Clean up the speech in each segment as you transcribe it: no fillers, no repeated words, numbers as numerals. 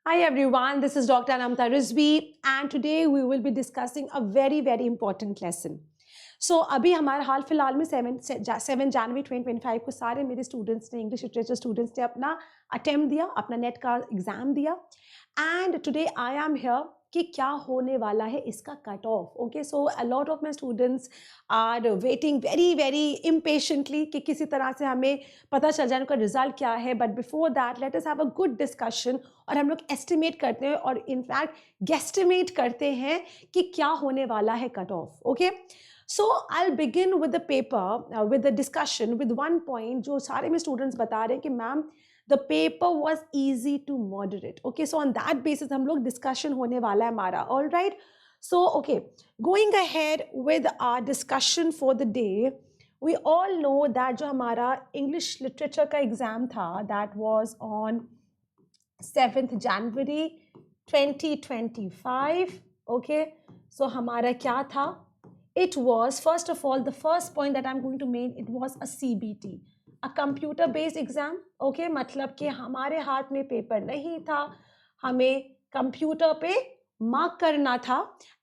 Hi everyone, this is Dr. Anamta Rizvi and today we will be discussing a very important lesson. So अभी हमारा हाल फिलहाल में 7 जनवरी 2025 को सारे मेरे स्टूडेंट्स ने इंग्लिश लिटरेचर स्टूडेंट्स ने अपना अटेम्प्ट दिया, अपना नेट का एग्जाम दिया and today I am here कि क्या होने वाला है इसका cut off. Okay, so a lot of my students are waiting very impatiently कि किसी तरह से हमें पता चल जाए उनका रिजल्ट क्या है. But before that let us have a good discussion और हम लोग एस्टिमेट करते हैं और इनफैक्ट गेस्टिमेट करते हैं कि क्या होने वाला है cut off. Okay, so I'll begin with the paper, with the discussion with one point जो सारे में students बता रहे हैं कि ma'am the paper was easy to moderate. Okay, so on that basis हम लोग discussion होने वाला है हमारा. All right, so okay, going ahead with our discussion for the day, we all know that जो हमारा English literature का exam था that was on 7th January 2025. Okay, so हमारा क्या था? It was, first of all, the first point that I'm going to make, it was a CBT, a computer based exam. Okay, मतलब कि हमारे हाथ में पेपर नहीं था, हमें कंप्यूटर पे मार्क करना था.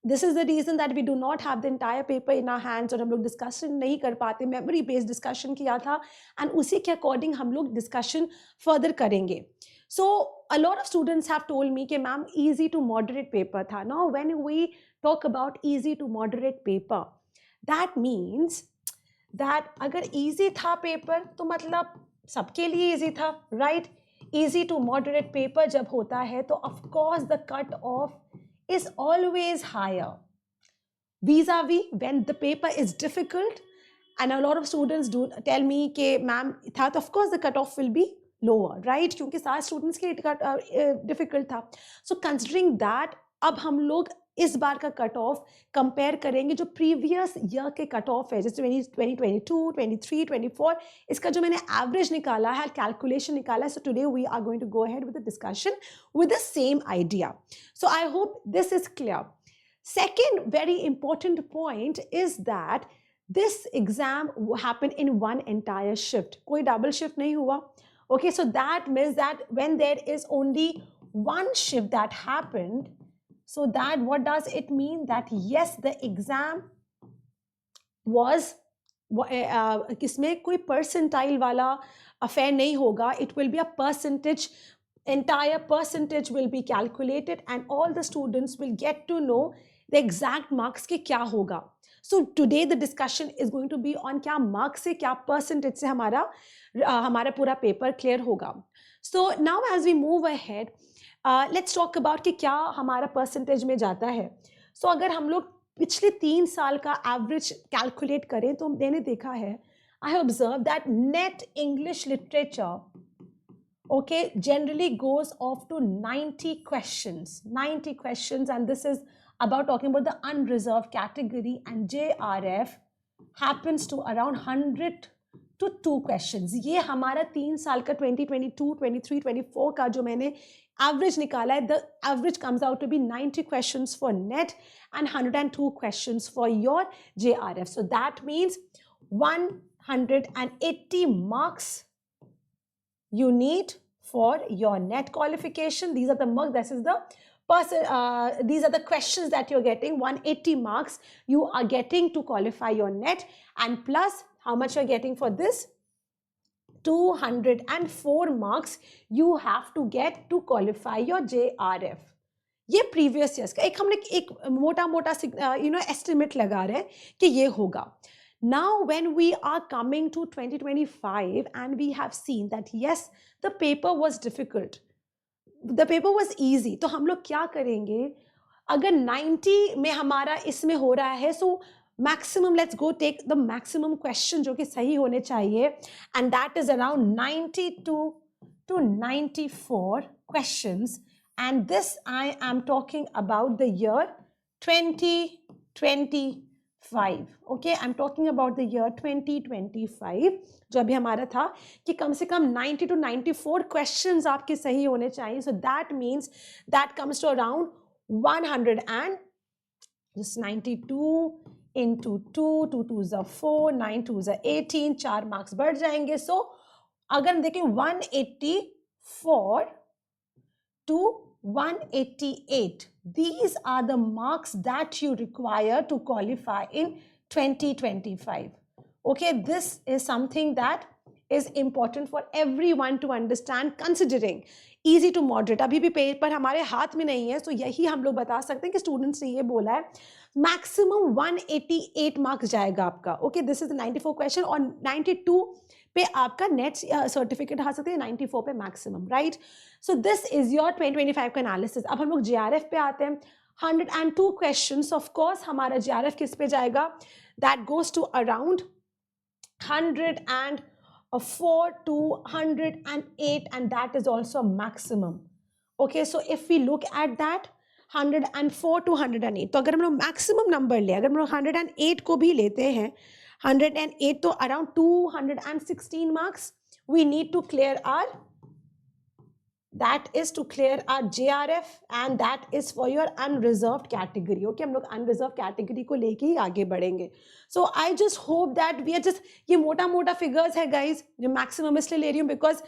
This is the reason that we do not have the entire paper in our hands और हम लोग डिस्कशन नहीं कर पाते. मेमोरी बेस्ड डिस्कशन किया था एंड उसी के अकॉर्डिंग हम लोग डिस्कशन फर्दर करेंगे. So a lot of students have told me कि ma'am easy to moderate paper था. Now when we talk about easy to moderate paper, that means that अगर easy था paper तो मतलब सबके लिए easy था, right? Easy to moderate paper जब होता है तो of course the cut off is always higher vis-a-vis when the paper is difficult. And a lot of students do tell me कि मैम था तो of course the cut off will be lower, right, क्योंकि सारे students के लिए difficult था. So considering that अब हम लोग इस बार का कट ऑफ कंपेयर करेंगे जो प्रीवियस ईयर के कट ऑफ है, जैसे 2022, 23, 24, इसका जो मैंने एवरेज निकाला है, कैलकुलेशन निकाला है. So today we are going to go ahead with the discussion with the same idea. So I hope this is clear. Second very important point is that this exam happened in one entire shift. कोई double shift नहीं हुआ. Okay, so that means that when there is only one shift that happened, so that what does it mean? That yes, the exam was किसमें कोई percentile वाला affair नहीं होगा. It will be a percentage, entire percentage will be calculated and all the students will get to know the exact marks के क्या होगा. So today the discussion is going to be on क्या marks से क्या percentage से हमारा पूरा paper clear होगा. So now as we move ahead, let's talk about कि क्या हमारा परसेंटेज में जाता है. So अगर हम लोग पिछले 3 साल का एवरेज कैलकुलेट करें तो मैंने देखा है, I have observed that net English literature, okay, generally goes off to 90 questions, and this is about talking about the unreserved category, and JRF happens to around 100 to 2 questions. ये हमारा 3 साल का 2022, 23, 24 का जो मैंने एवरेज निकाला है, the average comes out to be 90 questions for net and 102 questions for your JRF. So that means 180 marks you need for your net qualification. These are the marks, this is the these are the questions that you're getting. 180 marks you are getting to qualify your net, and plus how much you're getting for this? 204 marks you have to get to qualify your JRF. ये previous years का एक हमने एक मोटा मोटा estimate लगा रहे हैं कि ये होगा. Now when we are coming to 2025 and we have seen that yes, the paper was difficult, the paper was easy, तो हम लोग क्या करेंगे? अगर 90 में हमारा इसमें हो रहा है, so maximum, let's go take the maximum question जो कि सही होने चाहिए, and that is around 92 to 94 questions, and this I am talking about the year 2025. Okay, I'm talking about the year 2025 जो अभी हमारा था कि कम से कम 90 to 94 questions आपके सही होने चाहिए. So that means that comes to around 100 and just 92 into 2, 2 2s are 4, 9 2s are 18, 4 marks बढ़ जाएंगे. So अगर हम देखें 180 for to 188. These are the marks that you require to qualify in 2025. Okay, this is something that is important for everyone to understand, considering easy to moderate. अभी भी paper हमारे हाथ में नहीं है, तो यही हम लोग बता सकते हैं कि स्टूडेंट्स ने ये बोला है मैक्सिमम 188 मार्क्स जाएगा आपका. ओके, दिस इज 94 क्वेश्चन और 92 पे आपका नेट सर्टिफिकेट आ सकते हैं, 94 पे maximum, right. So this is your 2025 का एनालिसिस. अब हम लोग JRF पे आते हैं. 102 क्वेश्चंस. ऑफ कोर्स हमारा JRF किस पे जाएगा? That goes to around 104 to 108, and that is also maximum. Okay, so if we look at that 104 to 108, तो अगर हम लोग मैक्सिमम नंबर ले, अगर हम लोग 108 को भी लेते हैं, 108 तो around 216 marks we need to clear our, that is to clear our JRF, and that is for your unreserved category. Okay, हम लोग unreserved category को लेके ही आगे बढ़ेंगे. So I just hope that we are just, ये मोटा मोटा figures है guys, जो maximum इसलिए ले रही हूँ because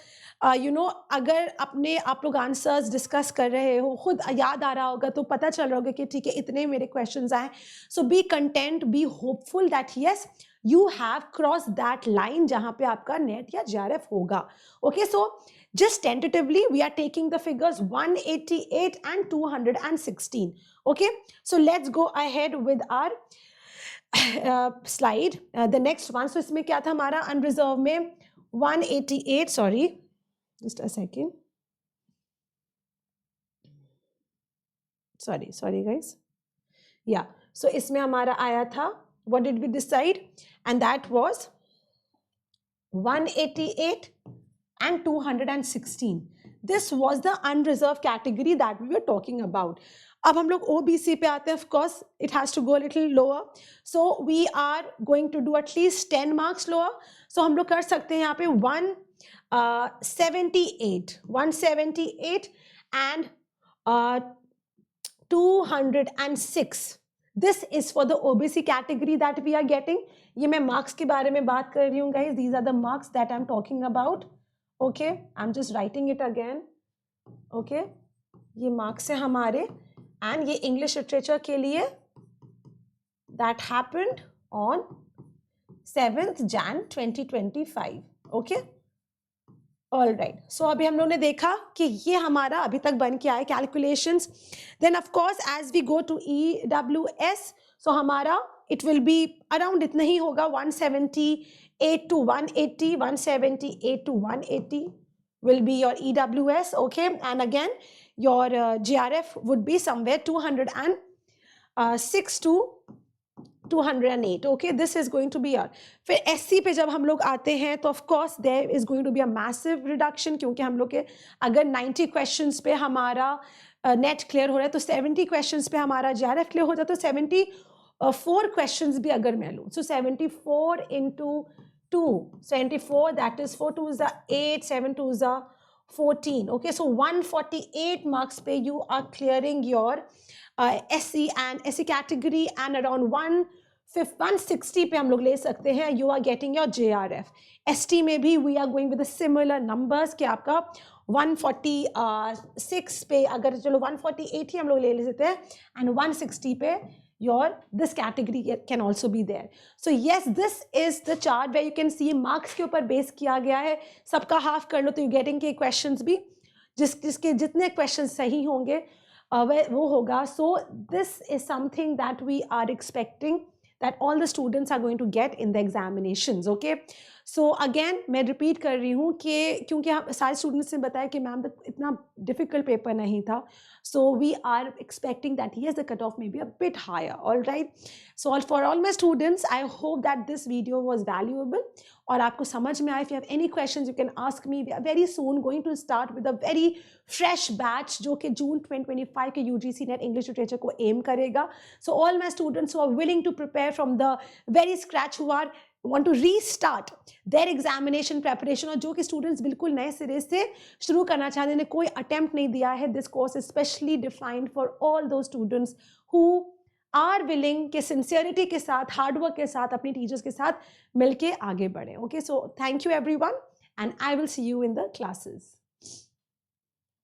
you know, अगर अपने आप लोग आंसर्स डिस्कस कर रहे हो, खुद याद आ रहा होगा तो पता चल रहा होगा कि ठीक है इतने मेरे क्वेश्चंस आए. So be content, be hopeful that yes you have cross that line जहाँ पे आपका नेट या JRF होगा. Okay, so just tentatively we are taking the figures 188 and 216. Okay, so let's go ahead with our slide. The next one, so इसमें क्या था हमारा unreserved में 188, sorry, just a second, sorry guys, yeah, so इसमें हमारा आया था, what did we decide, and that was 188 and 216. This was the unreserved category that we were talking about. अब हम लोग OBC पे आते हैं. Of course it has to go a little lower, so we are going to do at least 10 marks lower. So हम लोग कर सकते हैं यहाँ पे 178 and 206. This is for the OBC category that we are getting. ये मैं marks के बारे में बात कर रही हूँ guys. These are the marks that I'm talking about. Okay, I'm just writing it again. Okay, ये marks है हमारे, and ये English literature के लिए that happened on 7th Jan 2025. Okay, all right. So अभी हम लोगों ने देखा कि ये हमारा अभी तक बन के आए calculations. Then of course as we go to EWS, so हमारा it will be around इतना ही होगा, 178 to 180, 178 to 180 will be your EWS. Okay, and again your JRF would be somewhere 206 to 208. Okay, this is going to be your. फिर SC पे जब हम लोग आते हैं तो of course there is going to be a massive reduction, क्योंकि हम लोग के अगर 90 questions पे हमारा नेट क्लियर हो रहा है तो 70 questions पे हमारा JRF क्लियर हो जाता है. तो 74 questions भी अगर मैं लूँ, so 74 into 2, 74, that is 4 2s are 8, 7 2s are 14. Okay, so 148 marks पे you are clearing your SC and SC category, and around 160 पे हम लोग ले सकते हैं you are getting your JRF. ST में भी we are going with the similar numbers कि आपका 146 पे अगर चलो 148 ही हम लोग ले लेते हैं, and 160 पे your this category can also be there. So yes, this is the chart where you can see marks के ऊपर base किया गया है. सबका half कर लो तो you getting के questions भी जिसके जितने questions सही होंगे वो होगा. So this is something that we are expecting that all the students are going to get in the examinations. Okay, so again मैं repeat कर रही हूँ कि क्योंकि हम सारे students ने बताया कि मैम इतना difficult paper नहीं था, so we are expecting that yes the cutoff may be a bit higher. All right, so for all my students I hope that this video was valuable और आपको समझ में आए. If you have any questions you can ask me. We are very soon going to start with a very fresh batch जो कि June 2025 के UGC NET English Literature को aim करेगा. So all my students who are willing to prepare from the very scratch, who are want to restart their examination preparation, और जो कि students बिल्कुल नए सिरे से शुरू करना चाहते हैं, कोई attempt नहीं दिया है, this course is specially defined for all those students who are willing के sincerity के साथ, hard work के साथ, अपनी teachers के साथ मिलके आगे बढ़ें. Okay, so thank you everyone and I will see you in the classes.